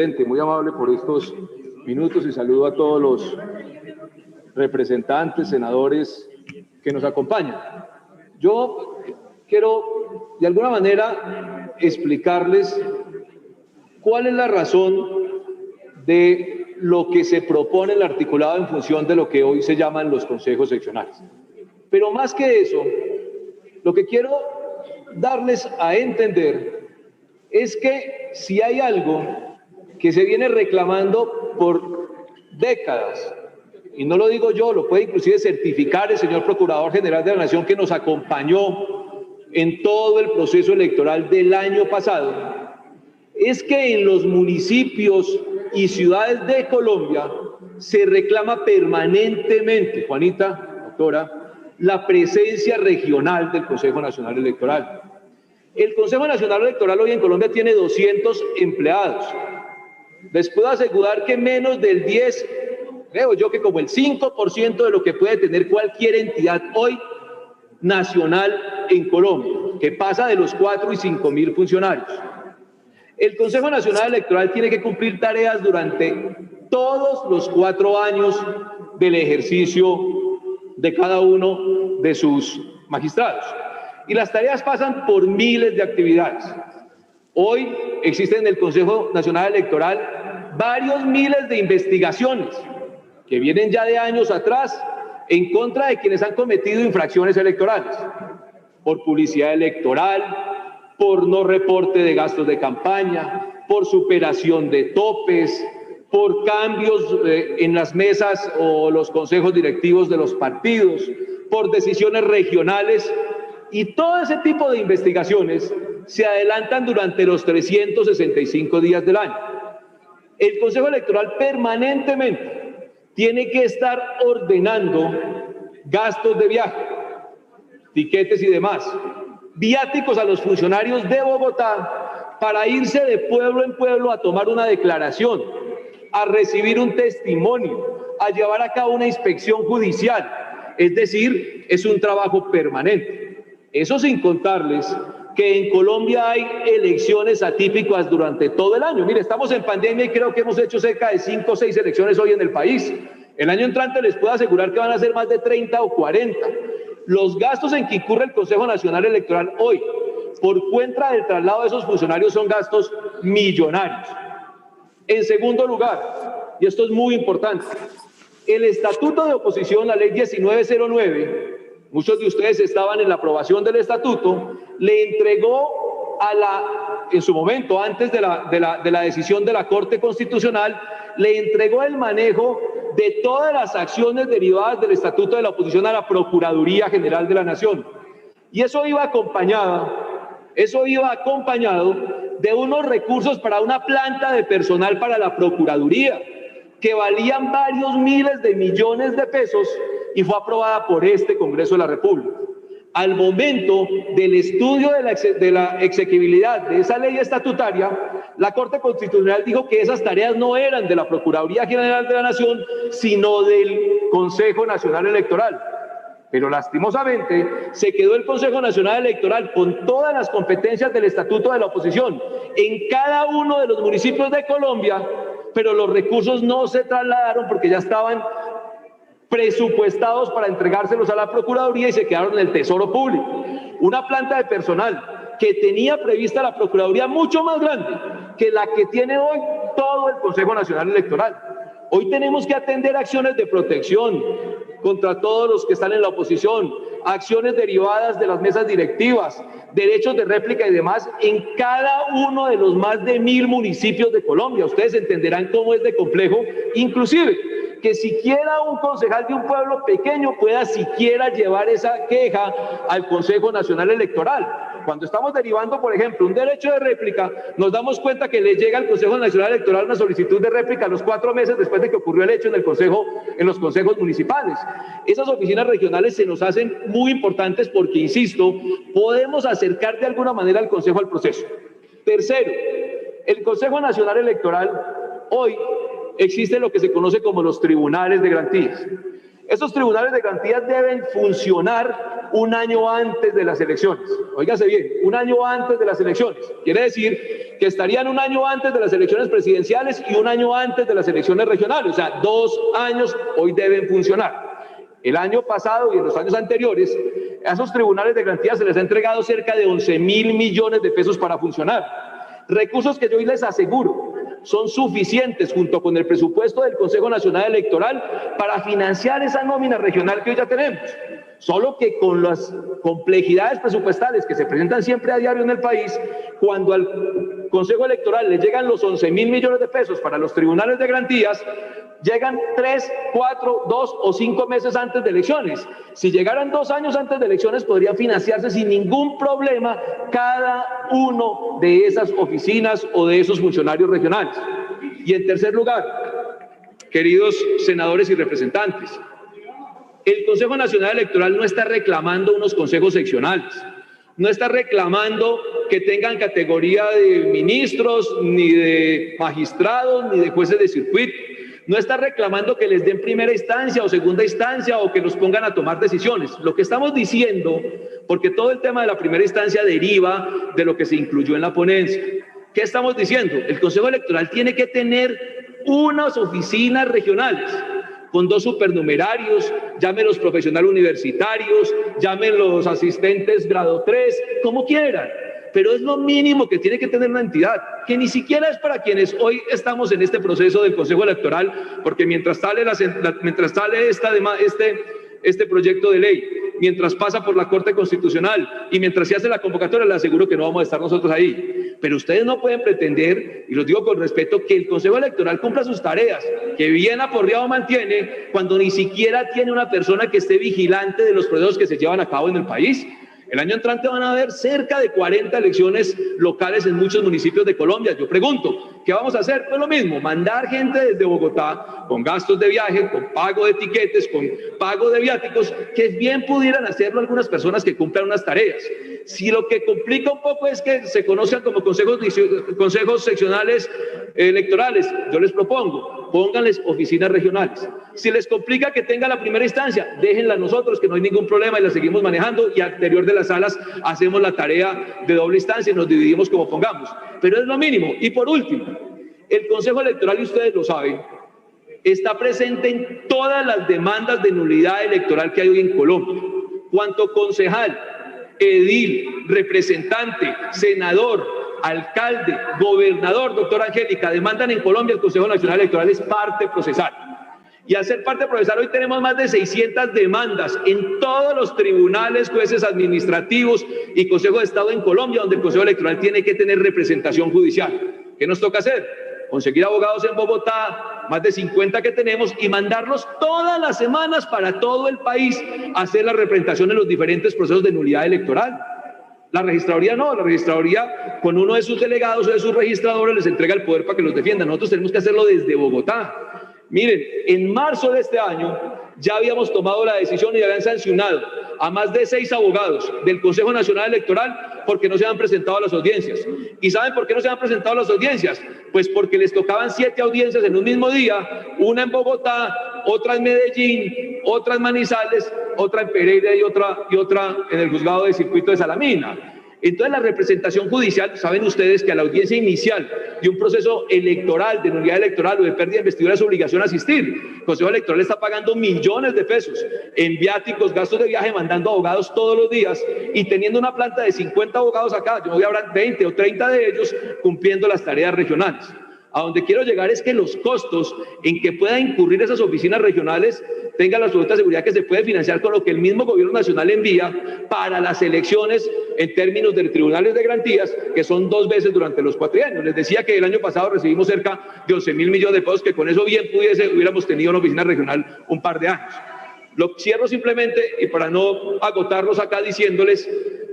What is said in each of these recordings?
presidente, muy amable por estos minutos y saludo a todos los representantes, senadores que nos acompañan. Yo quiero, de alguna manera, explicarles cuál es la razón de lo que se propone el articulado en función de lo que hoy se llaman los consejos seccionales. Pero más que eso, lo que quiero darles a entender es que si hay algo que se viene reclamando por décadas, y no lo digo yo, lo puede inclusive certificar el señor Procurador General de la Nación que nos acompañó en todo el proceso electoral del año pasado, es que en los municipios y ciudades de Colombia se reclama permanentemente, Juanita, doctora, la presencia regional del Consejo Nacional Electoral. El Consejo Nacional Electoral hoy en Colombia tiene 200 empleados. Les puedo asegurar que menos del 10, creo yo que como el 5% de lo que puede tener cualquier entidad hoy nacional en Colombia, que pasa de los 4 y 5 mil funcionarios. El Consejo Nacional Electoral tiene que cumplir tareas durante todos los 4 años del ejercicio de cada uno de sus magistrados. Y las tareas pasan por miles de actividades. Hoy existen en el Consejo Nacional Electoral varios miles de investigaciones que vienen ya de años atrás en contra de quienes han cometido infracciones electorales, por publicidad electoral, por no reporte de gastos de campaña, por superación de topes, por cambios en las mesas o los consejos directivos de los partidos, por decisiones regionales, y todo ese tipo de investigaciones se adelantan durante los 365 días del año. El Consejo Electoral permanentemente tiene que estar ordenando gastos de viaje, tiquetes y demás, viáticos a los funcionarios de Bogotá para irse de pueblo en pueblo a tomar una declaración, a recibir un testimonio, a llevar a cabo una inspección judicial. Es decir, es un trabajo permanente. Eso sin contarles que en Colombia hay elecciones atípicas durante todo el año. Mire, estamos en pandemia y creo que hemos hecho cerca de 5 o 6 elecciones hoy en el país. El año entrante les puedo asegurar que van a ser más de 30 o 40. Los gastos en que incurre el Consejo Nacional Electoral hoy por cuenta del traslado de esos funcionarios son gastos millonarios. En segundo lugar, y esto es muy importante, el Estatuto de Oposición, la Ley 1909, muchos de ustedes estaban en la aprobación del estatuto, le entregó en su momento, antes de la decisión de la Corte Constitucional, le entregó el manejo de todas las acciones derivadas del Estatuto de la Oposición a la Procuraduría General de la Nación. Y eso iba acompañado de unos recursos para una planta de personal para la Procuraduría, que valían varios miles de millones de pesos, y fue aprobada por este Congreso de la República. Al momento del estudio de la exequibilidad de esa ley estatutaria, la Corte Constitucional dijo que esas tareas no eran de la Procuraduría General de la Nación, sino del Consejo Nacional Electoral. Pero lastimosamente se quedó el Consejo Nacional Electoral con todas las competencias del Estatuto de la Oposición en cada uno de los municipios de Colombia, pero los recursos no se trasladaron porque ya estaban presupuestados para entregárselos a la Procuraduría y se quedaron en el Tesoro Público. Una planta de personal que tenía prevista la Procuraduría mucho más grande que la que tiene hoy todo el Consejo Nacional Electoral. Hoy tenemos que atender acciones de protección contra todos los que están en la oposición, acciones derivadas de las mesas directivas, derechos de réplica y demás en cada uno de los más de 1000 municipios de Colombia. Ustedes entenderán cómo es de complejo, inclusive que siquiera un concejal de un pueblo pequeño pueda siquiera llevar esa queja al Consejo Nacional Electoral. Cuando estamos derivando, por ejemplo, un derecho de réplica, nos damos cuenta que le llega al Consejo Nacional Electoral una solicitud de réplica a los 4 meses después de que ocurrió el hecho en los consejos municipales. Esas oficinas regionales se nos hacen muy importantes porque, insisto, podemos acercar de alguna manera al Consejo al proceso. Tercero, el Consejo Nacional Electoral hoy existe lo que se conoce como los tribunales de garantías. Esos tribunales de garantías deben funcionar un año antes de las elecciones. Óigase bien, un año antes de las elecciones. Quiere decir que estarían un año antes de las elecciones presidenciales y un año antes de las elecciones regionales. O sea, 2 años hoy deben funcionar. El año pasado y en los años anteriores, a esos tribunales de garantías se les ha entregado cerca de 11.000 millones de pesos para funcionar. Recursos que yo hoy les aseguro son suficientes junto con el presupuesto del Consejo Nacional Electoral para financiar esa nómina regional que hoy ya tenemos. Solo que con las complejidades presupuestales que se presentan siempre a diario en el país, cuando al Consejo Electoral le llegan los 11.000 millones de pesos para los tribunales de garantías, llegan 3, 4, 2 o 5 meses antes de elecciones. Si llegaran 2 años antes de elecciones, podrían financiarse sin ningún problema cada uno de esas oficinas o de esos funcionarios regionales. Y en tercer lugar, queridos senadores y representantes, el Consejo Nacional Electoral no está reclamando unos consejos seccionales, no está reclamando que tengan categoría de ministros, ni de magistrados, ni de jueces de circuito. No está reclamando que les den primera instancia o segunda instancia o que los pongan a tomar decisiones. Lo que estamos diciendo, porque todo el tema de la primera instancia deriva de lo que se incluyó en la ponencia. ¿Qué estamos diciendo? El Consejo Electoral tiene que tener unas oficinas regionales con 2 supernumerarios, llámenlos profesionales universitarios, llámenlos asistentes grado 3, como quieran. Pero es lo mínimo que tiene que tener una entidad, que ni siquiera es para quienes hoy estamos en este proceso del Consejo Electoral, porque mientras sale este proyecto de ley, mientras pasa por la Corte Constitucional y mientras se hace la convocatoria, les aseguro que no vamos a estar nosotros ahí. Pero ustedes no pueden pretender, y los digo con respeto, que el Consejo Electoral cumpla sus tareas, que bien aporreado mantiene, cuando ni siquiera tiene una persona que esté vigilante de los procesos que se llevan a cabo en el país. El año entrante van a haber cerca de 40 elecciones locales en muchos municipios de Colombia. Yo pregunto, ¿qué vamos a hacer? Pues lo mismo, mandar gente desde Bogotá con gastos de viaje, con pago de tiquetes, con pago de viáticos, que bien pudieran hacerlo algunas personas que cumplan unas tareas. Si lo que complica un poco es que se conozcan como consejos seccionales electorales, yo les propongo, pónganles oficinas regionales. Si les complica que tenga la primera instancia, déjenla nosotros, que no hay ningún problema y la seguimos manejando, y al interior de las salas hacemos la tarea de doble instancia y nos dividimos como pongamos. Pero es lo mínimo. Y por último, el Consejo Electoral, y ustedes lo saben, está presente en todas las demandas de nulidad electoral que hay hoy en Colombia. Cuanto concejal, edil, representante, senador, alcalde, gobernador, doctora Angélica, demandan en Colombia, el Consejo Nacional Electoral es parte procesal. Y al ser parte procesal, hoy tenemos más de 600 demandas en todos los tribunales, jueces administrativos y Consejo de Estado en Colombia, donde el Consejo Electoral tiene que tener representación judicial. ¿Qué nos toca hacer? Conseguir abogados en Bogotá, más de 50 que tenemos, y mandarlos todas las semanas para todo el país a hacer la representación en los diferentes procesos de nulidad electoral. La registraduría no, la registraduría con uno de sus delegados o de sus registradores les entrega el poder para que los defiendan. Nosotros tenemos que hacerlo desde Bogotá. Miren, en marzo de este año ya habíamos tomado la decisión y habían sancionado a más de 6 abogados del Consejo Nacional Electoral porque no se han presentado a las audiencias. ¿Y saben por qué no se han presentado a las audiencias? Pues porque les tocaban 7 audiencias en un mismo día, una en Bogotá, otra en Medellín, otra en Manizales, otra en Pereira y otra en el juzgado de circuito de Salamina. Entonces, la representación judicial, saben ustedes que a la audiencia inicial de un proceso electoral, de nulidad electoral o de pérdida de investidura es obligación asistir. El Consejo Electoral está pagando millones de pesos en viáticos, gastos de viaje, mandando abogados todos los días y teniendo una planta de 50 abogados acá. Yo voy a hablar 20 o 30 de ellos cumpliendo las tareas regionales. A donde quiero llegar es que los costos en que puedan incurrir esas oficinas regionales tengan la absoluta seguridad que se puede financiar con lo que el mismo gobierno nacional envía para las elecciones en términos de tribunales de garantías, que son 2 veces durante los 4 años. Les decía que el año pasado recibimos cerca de 11.000 millones de pesos, que con eso bien hubiéramos tenido una oficina regional un par de años. Lo cierro simplemente, y para no agotarlos acá, diciéndoles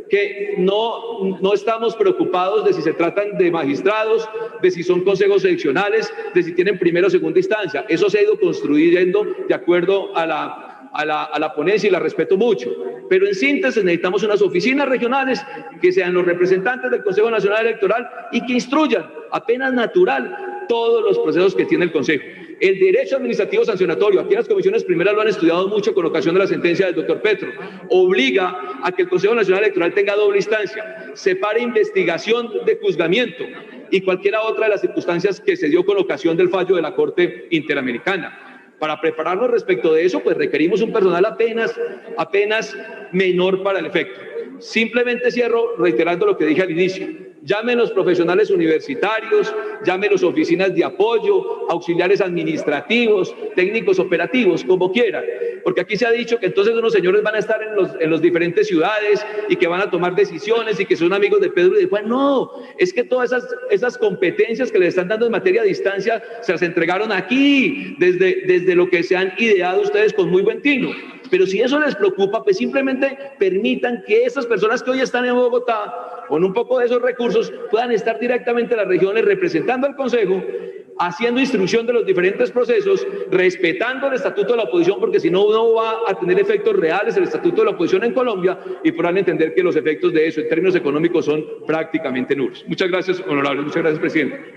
que no estamos preocupados de si se tratan de magistrados, de si son consejos seccionales, de si tienen primera o segunda instancia. Eso se ha ido construyendo de acuerdo a la ponencia y la respeto mucho. Pero en síntesis necesitamos unas oficinas regionales que sean los representantes del Consejo Nacional Electoral y que instruyan, apenas natural, todos los procesos que tiene el Consejo. El derecho administrativo sancionatorio, aquí las comisiones primeras lo han estudiado mucho con ocasión de la sentencia del doctor Petro, obliga a que el Consejo Nacional Electoral tenga doble instancia, separe investigación de juzgamiento y cualquiera otra de las circunstancias que se dio con ocasión del fallo de la Corte Interamericana. Para prepararnos respecto de eso, pues requerimos un personal apenas menor para el efecto. Simplemente cierro reiterando lo que dije al inicio. Llamen los profesionales universitarios, llamen las oficinas de apoyo, auxiliares administrativos, técnicos operativos, como quieran, porque aquí se ha dicho que entonces unos señores van a estar en las diferentes ciudades y que van a tomar decisiones y que son amigos de Pedro y de Juan. No, es que todas esas competencias que le están dando en materia de distancia se las entregaron aquí, desde lo que se han ideado ustedes con muy buen tino. Pero si eso les preocupa, pues simplemente permitan que esas personas que hoy están en Bogotá, con un poco de esos recursos, puedan estar directamente en las regiones representando al Consejo, haciendo instrucción de los diferentes procesos, respetando el Estatuto de la Oposición, porque si no, no va a tener efectos reales el Estatuto de la Oposición en Colombia y podrán entender que los efectos de eso en términos económicos son prácticamente nulos. Muchas gracias, honorable. Muchas gracias, presidente.